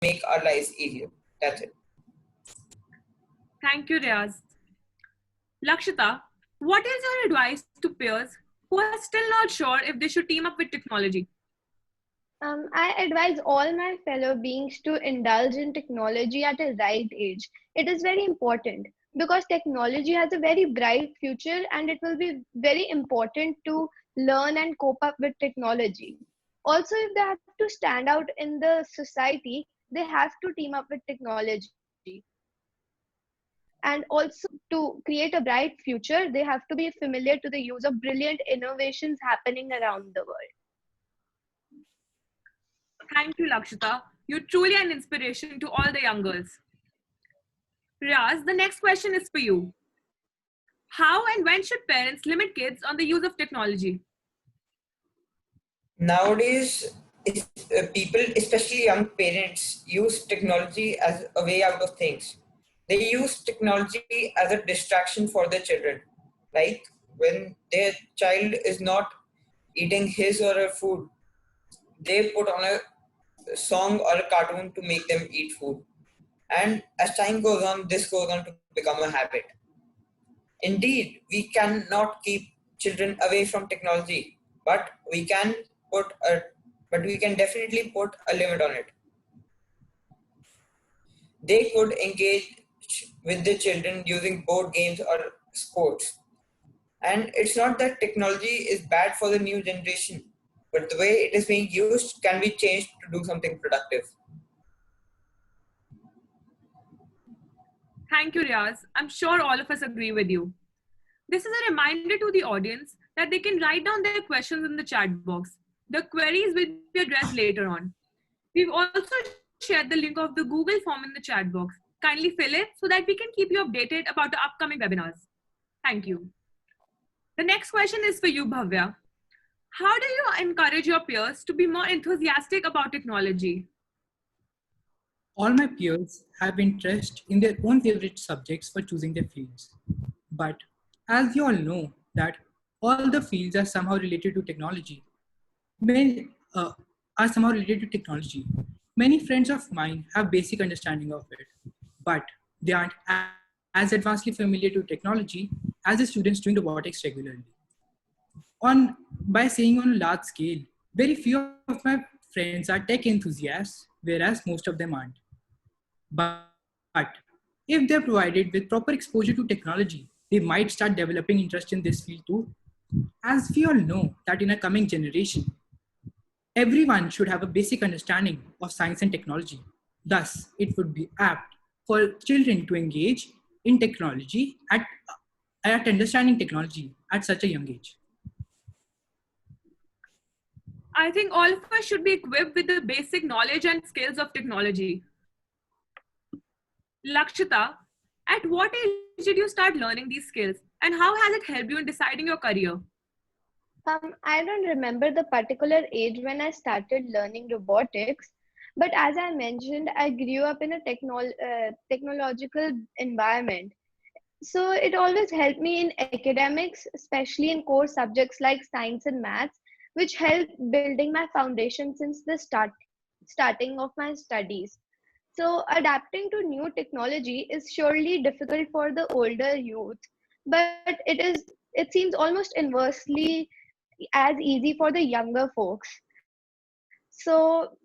make our lives easier. That's it. Thank you, Riaz. Lakshita, what is your advice to peers who are still not sure if they should team up with technology? I advise all my fellow beings to indulge in technology at a right age. It is very important because technology has a very bright future and it will be very important to learn and cope up with technology. Also, if they have to stand out in the society, they have to team up with technology. And also, to create a bright future, they have to be familiar to the use of brilliant innovations happening around the world. Thank you, Lakshita. You're truly an inspiration to all the young girls. Riaz, the next question is for you. How and when should parents limit kids on the use of technology? Nowadays, people, especially young parents, use technology as a way out of things. They use technology as a distraction for their children. Like when their child is not eating his or her food, they put on a song or a cartoon to make them eat food. And as time goes on, this goes on to become a habit. Indeed, we cannot keep children away from technology, but put a we can definitely put a limit on it. They could engage with the children using board games or sports. And it's not that technology is bad for the new generation, but the way it is being used can be changed to do something productive. Thank you, Riaz. I'm sure all of us agree with you. This is a reminder to the audience that they can write down their questions in the chat box. The queries will be addressed later on. We've also shared the link of the Google form in the chat box. Kindly fill it so that we can keep you updated about the upcoming webinars. Thank you. The next question is for you, Bhavya. How do you encourage your peers to be more enthusiastic about technology? All my peers have interest in their own favorite subjects for choosing their fields. But as you all know that all the fields are somehow related to technology. Many are somehow related to technology. Many friends of mine have basic understanding of it, but they aren't as advancedly familiar to technology as the students doing robotics regularly. By saying on a large scale, very few of my friends are tech enthusiasts, whereas most of them aren't. But if they're provided with proper exposure to technology, they might start developing interest in this field too. As we all know that in a coming generation, everyone should have a basic understanding of science and technology. Thus, it would be apt for children to engage in technology at understanding technology at such a young age. I think all of us should be equipped with the basic knowledge and skills of technology. Lakshita, at what age did you start learning these skills and how has it helped you in deciding your career? I don't remember the particular age when I started learning robotics, but as I mentioned, I grew up in a technological environment. So it always helped me in academics, especially in core subjects like science and maths, which helped building my foundation since the starting of my studies. So adapting to new technology is surely difficult for the older youth, but it seems almost inversely as easy for the younger folks. So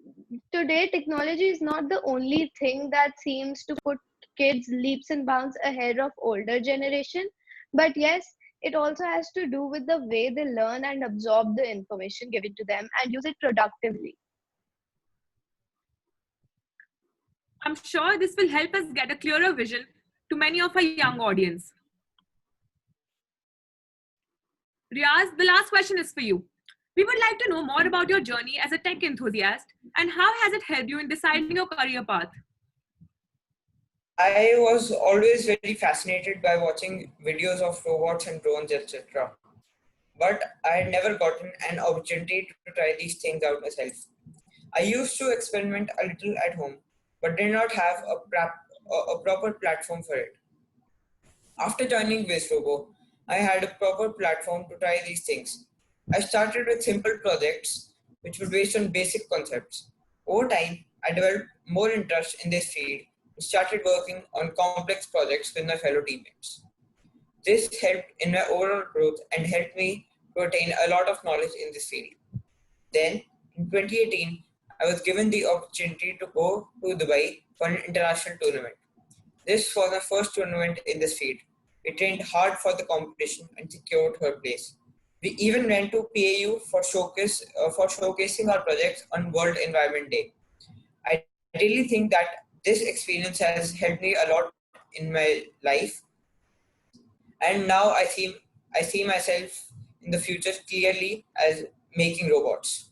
today technology is not the only thing that seems to put kids leaps and bounds ahead of older generation, but yes, it also has to do with the way they learn and absorb the information given to them and use it productively. I'm sure this will help us get a clearer vision to many of our young audience. Riaz, the last question is for you. We would like to know more about your journey as a tech enthusiast and how has it helped you in deciding your career path? I was always very fascinated by watching videos of robots and drones, etc. But I had never gotten an opportunity to try these things out myself. I used to experiment a little at home, but did not have a proper platform for it. After joining VizRobo, I had a proper platform to try these things. I started with simple projects, which were based on basic concepts. Over time, I developed more interest in this field and started working on complex projects with my fellow teammates. This helped in my overall growth and helped me to attain a lot of knowledge in this field. Then, in 2018, I was given the opportunity to go to Dubai for an international tournament. This was my first tournament in this field. We trained hard for the competition and secured third place. We even went to PAU for showcasing our projects on World Environment Day. I really think that this experience has helped me a lot in my life, and now I see myself in the future clearly as making robots.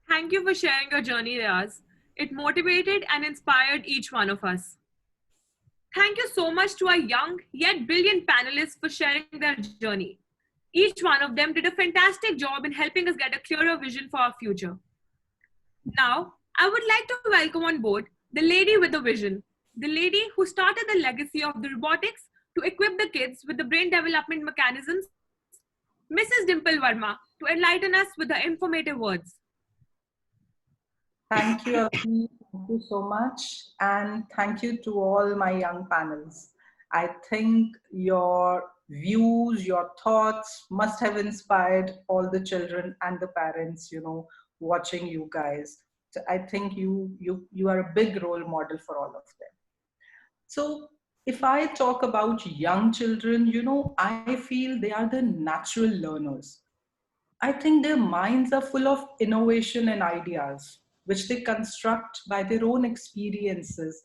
Thank you for sharing your journey, Riaz. It motivated and inspired each one of us. Thank you so much to our young yet brilliant panelists for sharing their journey. Each one of them did a fantastic job in helping us get a clearer vision for our future. Now, I would like to welcome on board the lady with the vision, the lady who started the legacy of the robotics to equip the kids with the brain development mechanisms, Mrs. Dimple Verma, to enlighten us with the informative words. Thank you, Abhi. Thank you so much. And thank you to all my young panels. I think your views, your thoughts must have inspired all the children and the parents, watching you guys. So I think you are a big role model for all of them. So if I talk about young children, I feel they are the natural learners. I think their minds are full of innovation and ideas, which they construct by their own experiences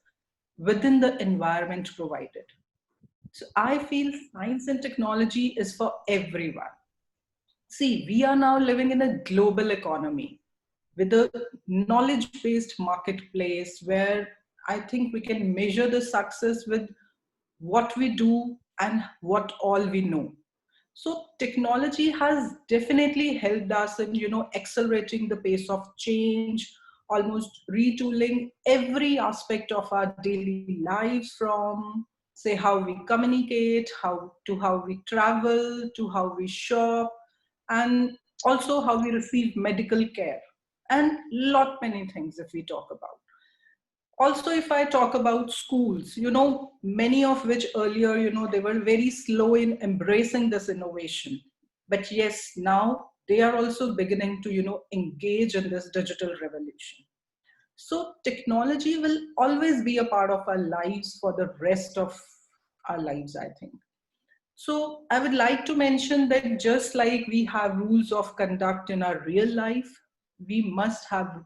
within the environment provided. So I feel science and technology is for everyone. See, we are now living in a global economy with a knowledge-based marketplace where I think we can measure the success with what we do and what all we know. So technology has definitely helped us in, accelerating the pace of change, almost retooling every aspect of our daily lives, from say how we communicate, how we travel, to how we shop, and also how we receive medical care, and lot many things if we talk about. Also, if I talk about schools, many of which earlier, they were very slow in embracing this innovation. But yes, now they are also beginning to, engage in this digital revolution. So technology will always be a part of our lives for the rest of our lives, I think. So I would like to mention that just like we have rules of conduct in our real life, we must have,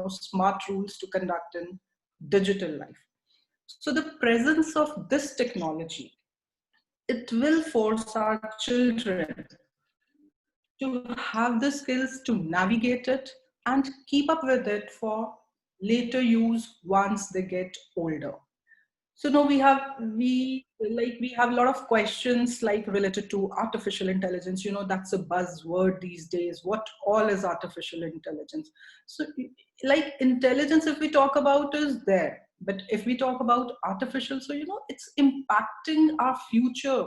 smart rules to conduct in digital life. So the presence of this technology, it will force our children to have the skills to navigate it and keep up with it for later use once they get older. So now we have a lot of questions like related to artificial intelligence. That's a buzzword these days. What all is artificial intelligence? So like intelligence, if we talk about, is there. But if we talk about artificial, so it's impacting our future.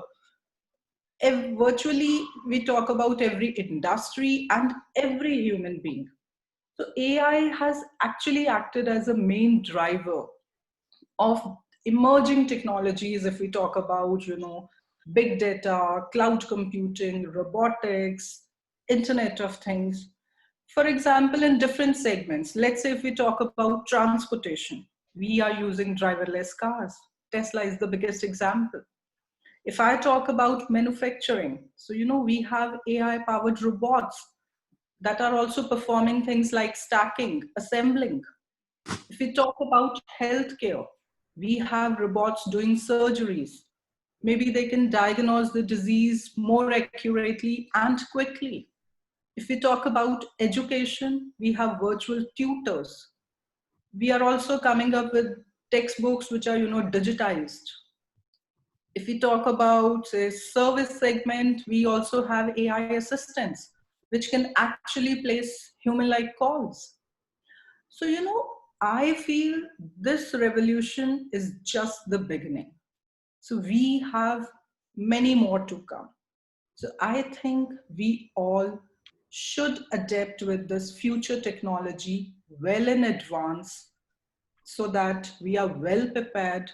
Virtually, we talk about every industry and every human being. So AI has actually acted as a main driver of emerging technologies. If we talk about, big data, cloud computing, robotics, Internet of Things. For example, in different segments, let's say if we talk about transportation, we are using driverless cars. Tesla is the biggest example. If I talk about manufacturing, so, we have AI-powered robots that are also performing things like stacking, assembling. If we talk about healthcare, we have robots doing surgeries. Maybe they can diagnose the disease more accurately and quickly. If we talk about education, we have virtual tutors. We are also coming up with textbooks which are, digitized. If we talk about, say, service segment, we also have AI assistants, which can actually place human-like calls. So, I feel this revolution is just the beginning. So we have many more to come. So I think we all should adapt with this future technology well in advance so that we are well prepared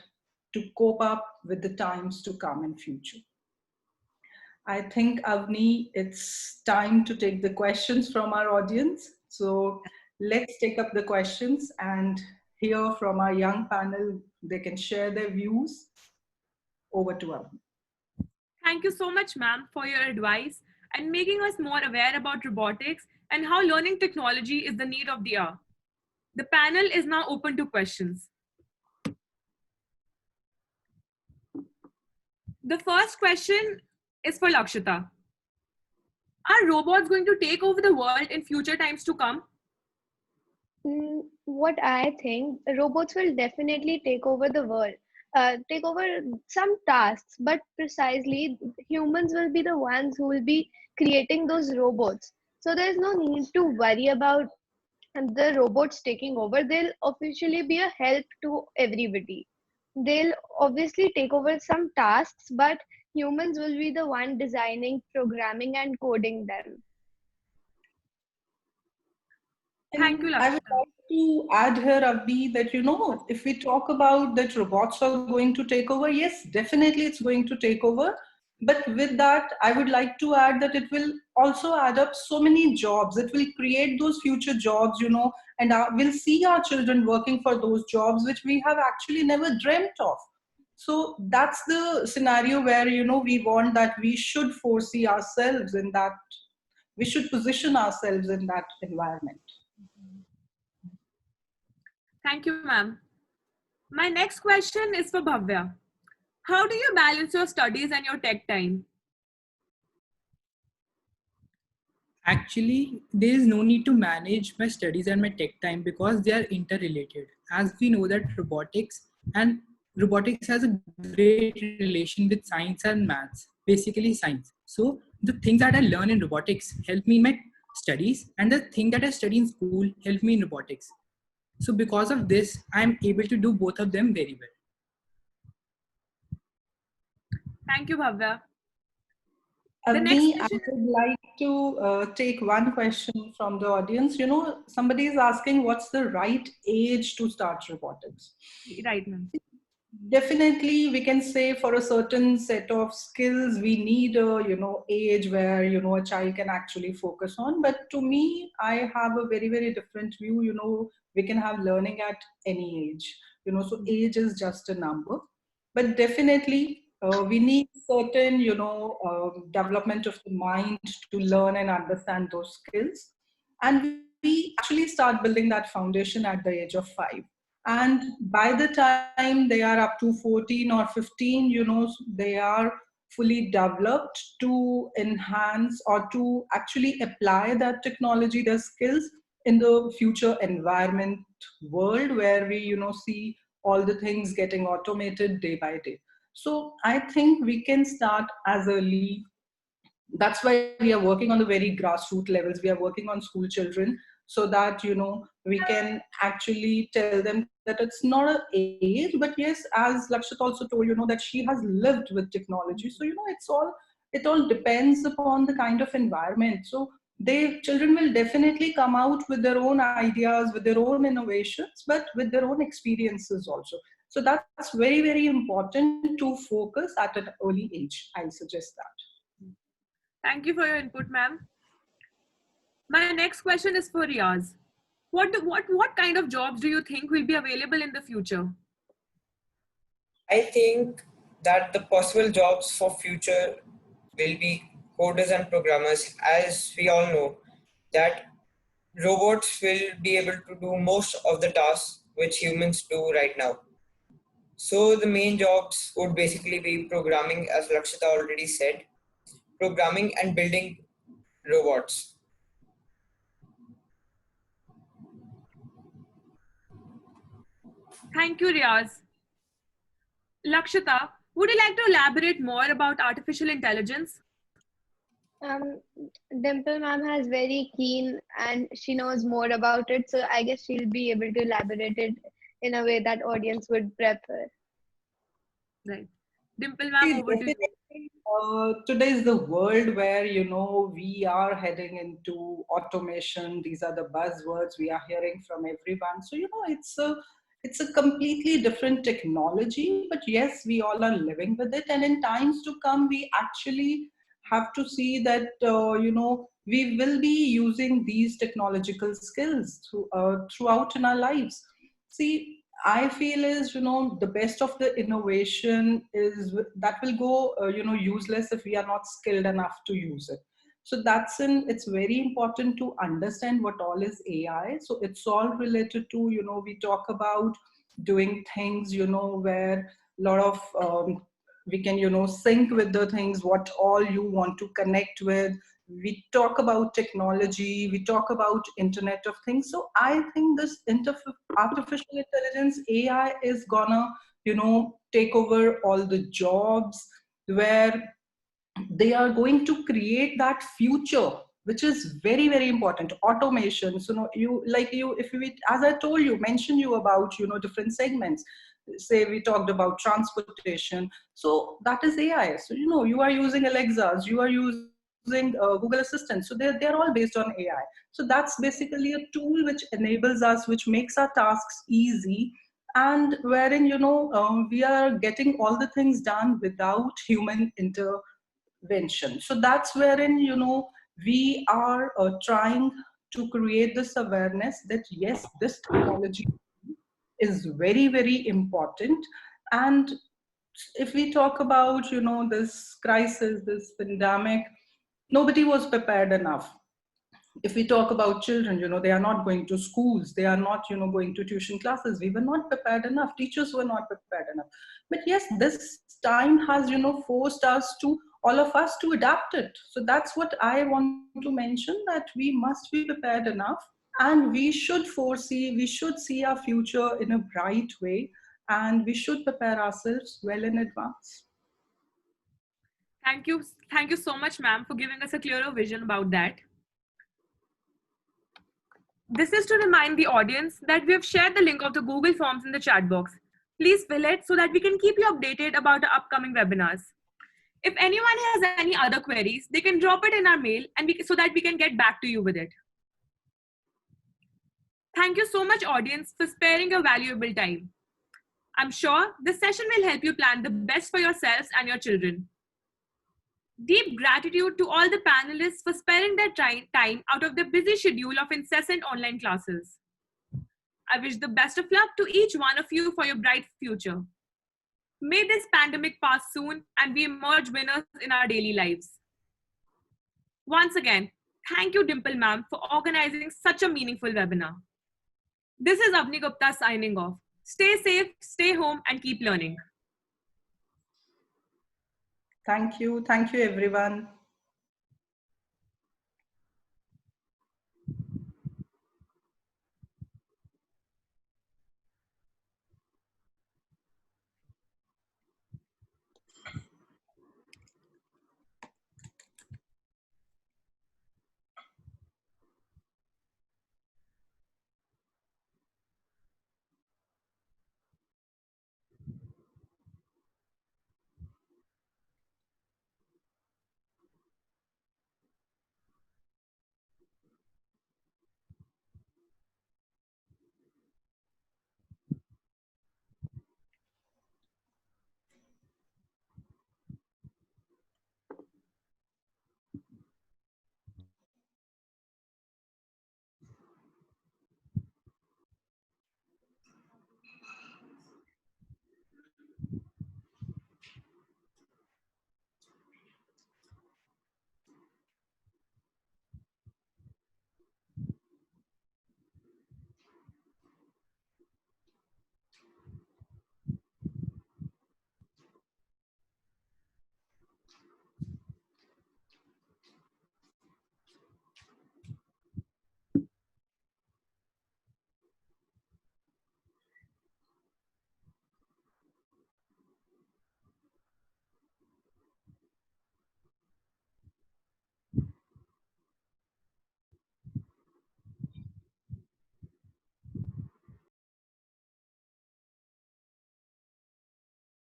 to cope up with the times to come in future. I think, Avni, it's time to take the questions from our audience. So let's take up the questions and hear from our young panel. They can share their views. Over to Avni. Thank you so much, ma'am, for your advice and making us more aware about robotics and how learning technology is the need of the hour. The panel is now open to questions. The first question is for Lakshita. Are robots going to take over the world in future times to come? What I think, robots will definitely take over the world, take over some tasks, but precisely humans will be the ones who will be creating those robots. So there's no need to worry about the robots taking over. They'll officially be a help to everybody. They'll obviously take over some tasks, but humans will be the one designing, programming, and coding them. Thank you, I would Lakshita. like to add here, Avni, that, if we talk about that robots are going to take over, yes, definitely it's going to take over. But with that, I would like to add that it will also add up so many jobs. It will create those future jobs, and we'll see our children working for those jobs which we have actually never dreamt of. So that's the scenario where, we want that we should foresee ourselves in that, we should position ourselves in that environment. Thank you, ma'am. My next question is for Bhavya. How do you balance your studies and your tech time? Actually, there is no need to manage my studies and my tech time because they are interrelated. As we know that robotics has a great relation with science and maths, basically science. So the things that I learn in robotics help me in my studies, and the thing that I study in school help me in robotics. So because of this, I'm able to do both of them very well. Thank you, Bhavya. The next Avni, I question would like to take one question from the audience. Somebody is asking what's the right age to start robotics? is right, ma'am. Definitely, we can say for a certain set of skills, we need a age where a child can actually focus on. But to me, I have a very, very different view. We can have learning at any age. So age is just a number. But definitely, we need certain development of the mind to learn and understand those skills, and we actually start building that foundation at the age of 5. And by the time they are up to 14 or 15, they are fully developed to enhance or to actually apply that technology, their skills in the future environment world where we see all the things getting automated day by day. So I think we can start as early. That's why we are working on the very grassroots levels. We are working on school children so that we can actually tell them that it's not an age, but yes, as Lakshit also told, that she has lived with technology. So it all depends upon the kind of environment. So children will definitely come out with their own ideas, with their own innovations, but with their own experiences also. So that's very, very important to focus at an early age. I suggest that. Thank you for your input, ma'am. My next question is for Riaz. What kind of jobs do you think will be available in the future? I think that the possible jobs for future will be coders and programmers. As we all know that robots will be able to do most of the tasks which humans do right now. So the main jobs would basically be programming, as Lakshita already said, programming and building robots. Thank you, Riaz. Lakshita, would you like to elaborate more about artificial intelligence? Um, Dimple ma'am has very keen and she knows more about it, so I guess she'll be able to elaborate it in a way that audience would prefer. Right. Dimple ma'am, over to you. Today is the world where, you know, we are heading into automation. These are the buzzwords we are hearing from everyone. So, you know, it's a completely different technology, but yes, we all are living with it. And in times to come, we actually have to see that, you know, we will be using these technological skills throughout in our lives. See, I feel is, you know, the best of the innovation is that will go, you know, useless if we are not skilled enough to use it. So it's very important to understand what all is AI. So it's all related to, you know, we talk about doing things, you know, where a lot of, we can, you know, sync with the things, what all you want to connect with. We talk about technology, we talk about Internet of Things. So I think this artificial intelligence, AI, is gonna, you know, take over all the jobs, where they are going to create that future, which is very, very important. Automation. So, if we, as I told you, mentioned you about, you know, different segments. Say we talked about transportation. So that is AI. So, you know, you are using Alexas, you are using Google Assistant. So they're all based on AI. So that's basically a tool which enables us, which makes our tasks easy, and wherein, you know, we are getting all the things done without human intervention. So that's wherein, you know, we are trying to create this awareness that yes, this technology is very, very important. And if we talk about, you know, this crisis, this pandemic, nobody was prepared enough. If we talk about children, you know, they are not going to schools, they are not, you know, going to tuition classes. We were not prepared enough, teachers were not prepared enough. But yes, this time has, you know, forced us to, all of us, to adapt it. So that's what I want to mention, that we must be prepared enough, and we should foresee, we should see our future in a bright way, and we should prepare ourselves well in advance. Thank you so much, ma'am, for giving us a clearer vision about that. This is to remind the audience that we have shared the link of the Google Forms in the chat box. Please fill it so that we can keep you updated about the upcoming webinars. If anyone has any other queries, they can drop it in our mail so that we can get back to you with it. Thank you so much, audience, for sparing your valuable time. I'm sure this session will help you plan the best for yourselves and your children. Deep gratitude to all the panelists for sparing their time out of their busy schedule of incessant online classes. I wish the best of luck to each one of you for your bright future. May this pandemic pass soon and we emerge winners in our daily lives. Once again, thank you, Dimple ma'am, for organizing such a meaningful webinar. This is Avni Gupta signing off. Stay safe, stay home, and keep learning. Thank you everyone.